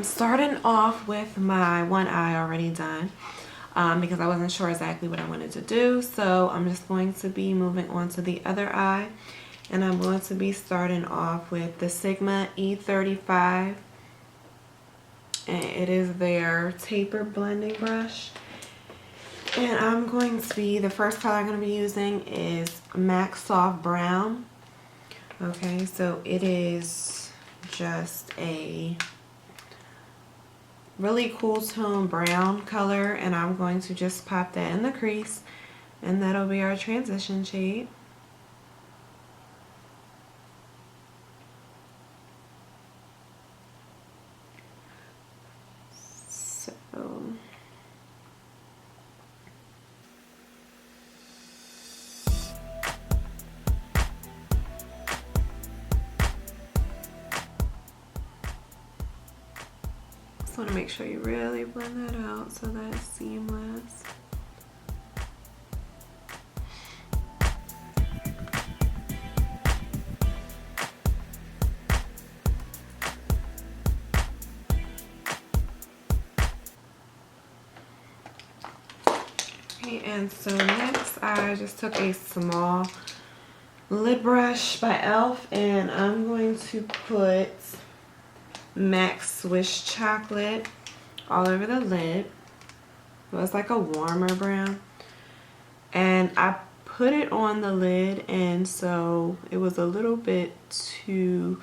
am starting off with my one eye already done because I wasn't sure exactly what I wanted to do. So I'm just going to be moving on to the other eye, and I'm going to be starting off with the Sigma E35, and it is their taper blending brush. And I'm going to be, the first color I'm going to be using is MAC Soft Brown. Okay, so it is just a really cool tone brown color, and I'm going to just pop that in the crease, and that'll be our transition shade. So just want to make sure you really blend that out so that it's seamless. Okay, and so next I just took a small lid brush by e.l.f. and I'm going to put MAC Swiss Chocolate all over the lid. It was like a warmer brown, and I put it on the lid, and so it was a little bit too,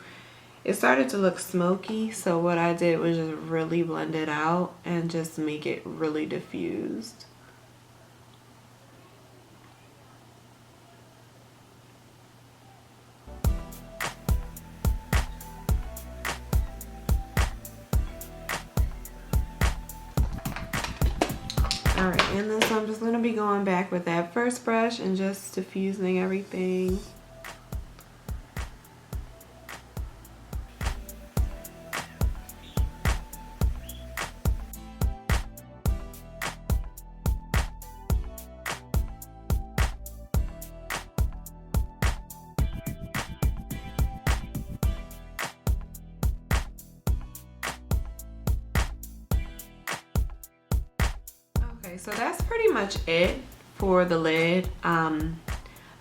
it started to look smoky, so what I did was just really blend it out and just make it really diffused. Alright, and then so I'm just going to be going back with that first brush and just diffusing everything. So that's pretty much it for the lid. I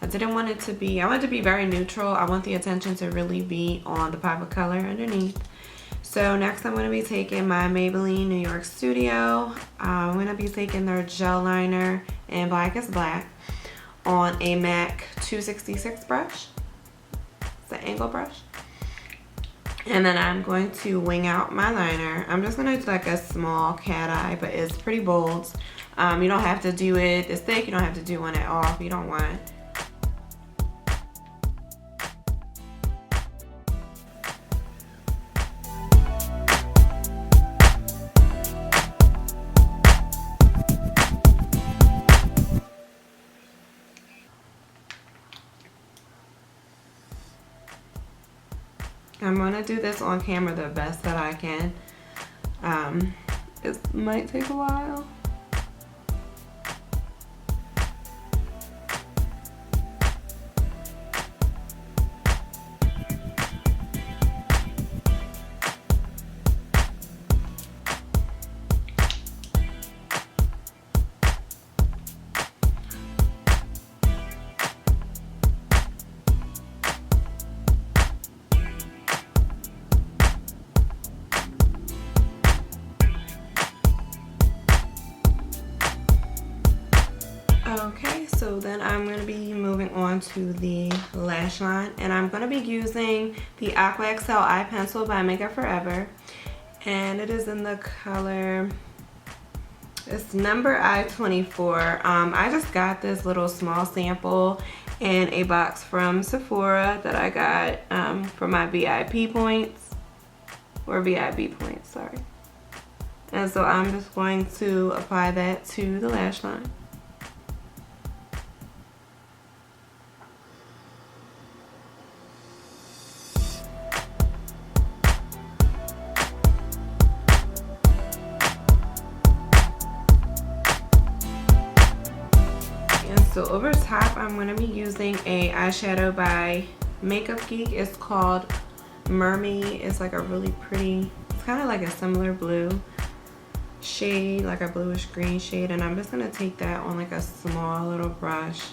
didn't want it to be, I want it to be very neutral. I want the attention to really be on the pop of color underneath. So next I'm going to be taking my Maybelline New York Studio. I'm going to be taking their gel liner in Black is Black on a MAC 266 brush. It's an angle brush. And then I'm going to wing out my liner. I'm just going to do like a small cat eye, but it's pretty bold. You don't have to do it this thick. You don't have to do one at all if you don't want. I'm going to do this on camera the best that I can. It might take a while. Okay, so then I'm going to be moving on to the lash line, and I'm going to be using the Aqua XL Eye Pencil by Makeup Forever, and it is in the color, it's number I-24. I just got this little small sample in a box from Sephora that I got for my VIP points, or VIB points, sorry. And so I'm just going to apply that to the lash line. So over top, I'm going to be using a eyeshadow by Makeup Geek. It's called Mermaid. It's like a really pretty, it's kind of like a similar blue shade, like a bluish green shade, and I'm just gonna take that on like a small little brush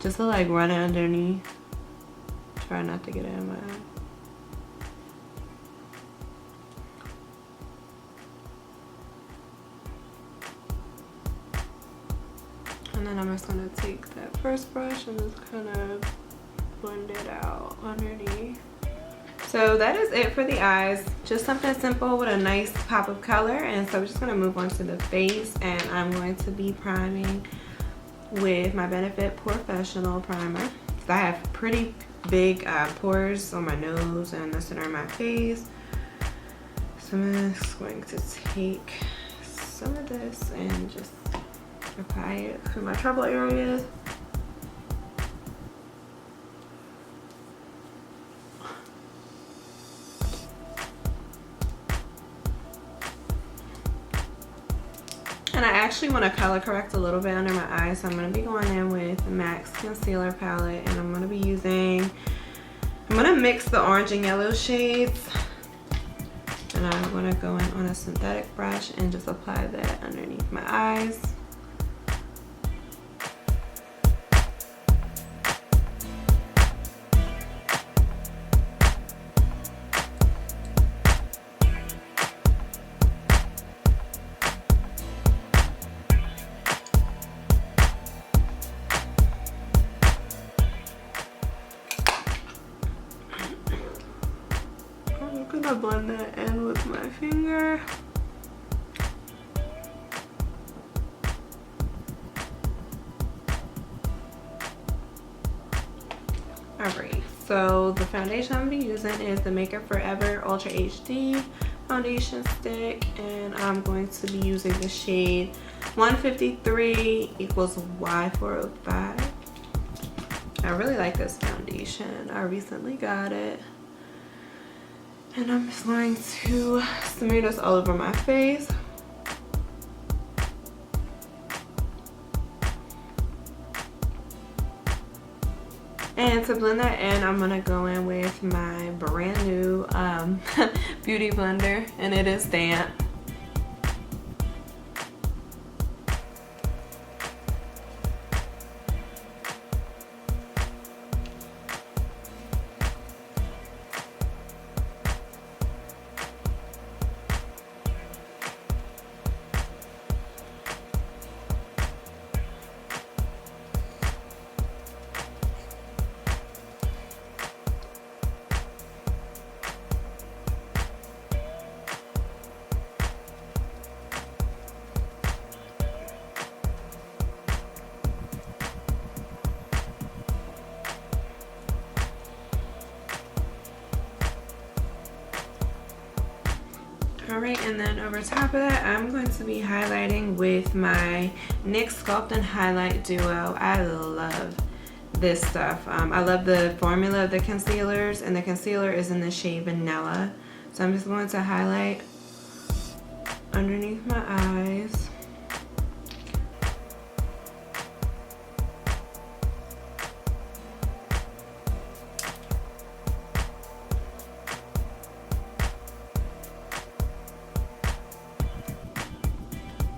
just to like run it underneath. Try not to get it in my eye. And then I'm just gonna take that first brush and just kind of blend it out underneath. So that is it for the eyes. Just something simple with a nice pop of color. And so we're just gonna move on to the face, and I'm going to be priming with my Benefit Professional primer. So I have pretty big pores on my nose and the center of my face. So I'm just going to take some of this and just apply it to my trouble areas. And I actually want to color correct a little bit under my eyes, so I'm going to be going in with the MAC's concealer palette, and I'm going to be using, I'm going to mix the orange and yellow shades, and I'm going to go in on a synthetic brush and just apply that underneath my eyes. I'm gonna blend that in with my finger. Alright, so the foundation I'm gonna be using is the Makeup Forever Ultra HD foundation stick, and I'm going to be using the shade 153 equals Y405. I really like this foundation. I recently got it. And I'm just going to smear this all over my face. And to blend that in, I'm gonna go in with my brand new beauty blender, and it is damp. Alright, and then over top of that, I'm going to be highlighting with my NYX Sculpt and Highlight Duo. I love this stuff. I love the formula of the concealers, and the concealer is in the shade Vanilla. So I'm just going to highlight underneath my eyes.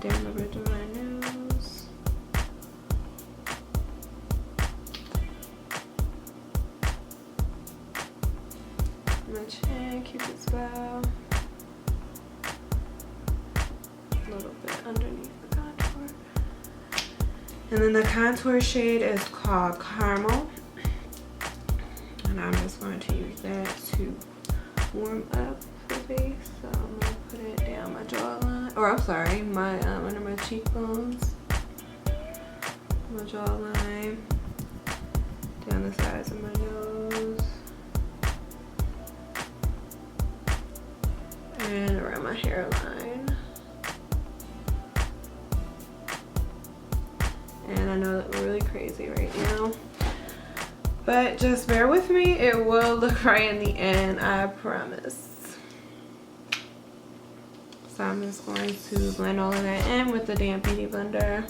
Down the bridge of my nose. My chin, Cupid's bow. A little bit underneath the contour. And then the contour shade is called Caramel. And I'm just going to use that to warm up the face. So I'm going to put it down my jawline. Or I'm sorry, my under my cheekbones. My jawline. Down the sides of my nose. And around my hairline. And I know that we're really crazy right now, but just bear with me. It will look right in the end, I promise. So I'm just going to blend all of that in with the damp beauty blender.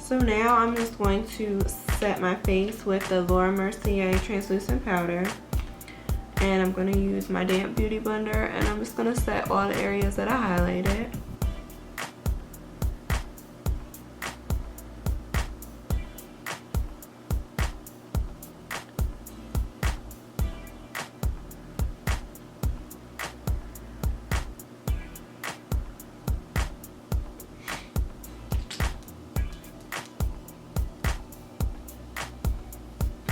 So now I'm just going to set my face with the Laura Mercier translucent powder. And I'm going to use my damp beauty blender, and I'm just going to set all the areas that I highlighted.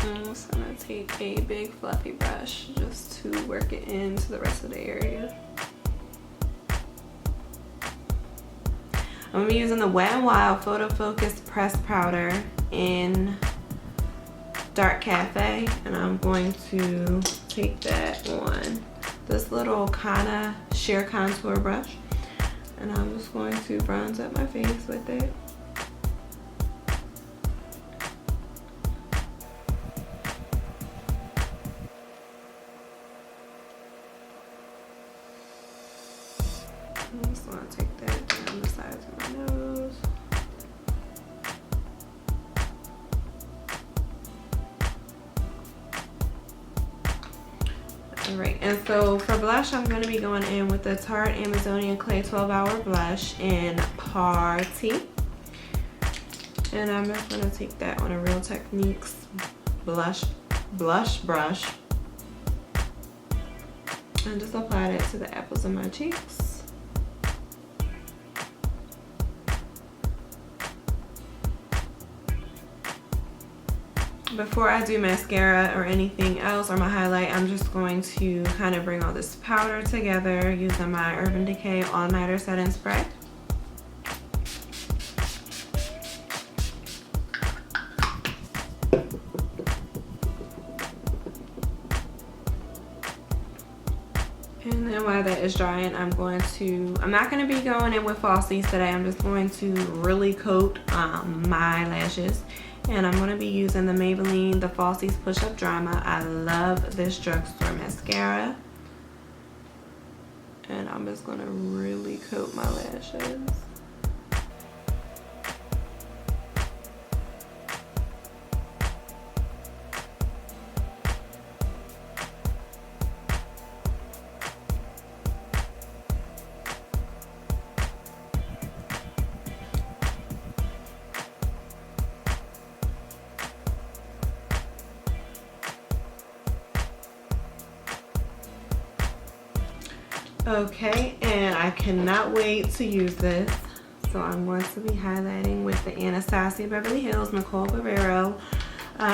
I'm just gonna take a big fluffy brush just to work it into the rest of the area. I'm gonna be using the Wet n Wild Photo Focus Pressed Powder in Dark Cafe, and I'm going to take that on this little kind of sheer contour brush, and I'm just going to bronze up my face with it. I'm just going to take that down the sides of my nose. Alright, and so for blush, I'm going to be going in with the Tarte Amazonian Clay 12-Hour Blush in Party. And I'm just going to take that on a Real Techniques blush brush. And just apply that to the apples of my cheeks. Before I do mascara or anything else or my highlight, I'm just going to kind of bring all this powder together using my Urban Decay All Nighter Setting Spray. And then while that is drying, I'm not going to be going in with falsies today. I'm just going to really coat my lashes. And I'm going to be using the Maybelline The Falsies Push Up Drama. I love this drugstore mascara. And I'm just going to really coat my lashes. Okay, and I cannot wait to use this. So I'm going to be highlighting with the Anastasia Beverly Hills Nicole Guerrero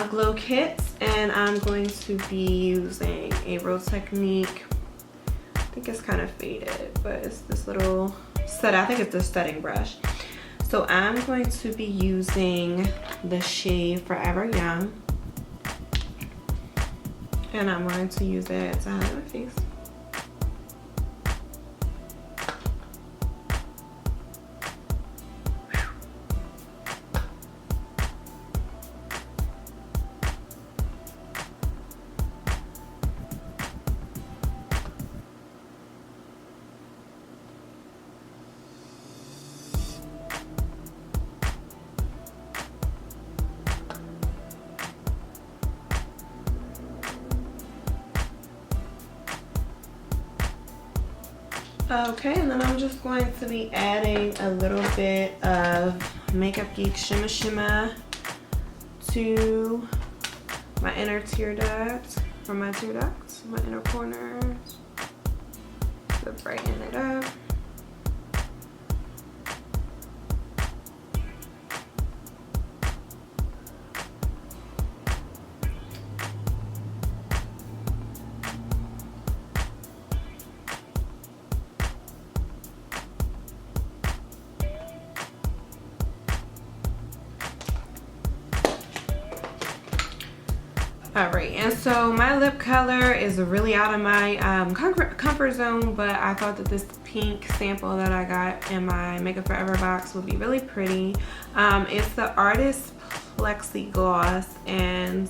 Glow Kits, and I'm going to be using a Real Technique. I think it's kind of faded, but it's this little set. I think it's a setting brush. So I'm going to be using the shade Forever Young, and I'm going to use it to highlight my face. Okay, and then I'm just going to be adding a little bit of Makeup Geek Shimmer Shimmer to my inner tear ducts, from my tear ducts, my inner corners, to brighten it up. Alright, and so my lip color is really out of my comfort zone, but I thought that this pink sample that I got in my Makeup Forever box would be really pretty. It's the Artist Plexi Gloss, and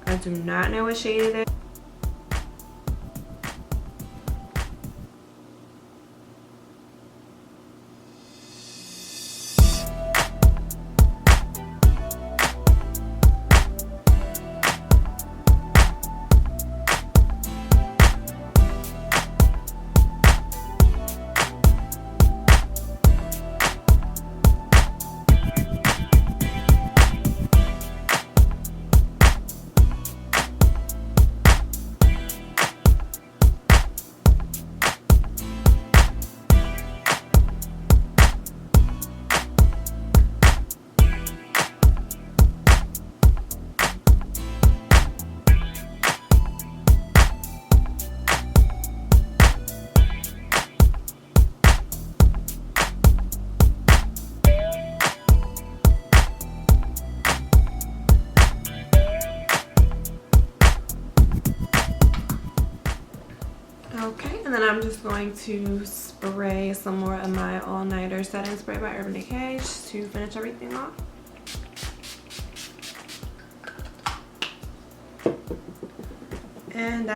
I do not know what shade it is. Okay, and then I'm just going to spray some more of my all-nighter setting spray by Urban Decay just to finish everything off. And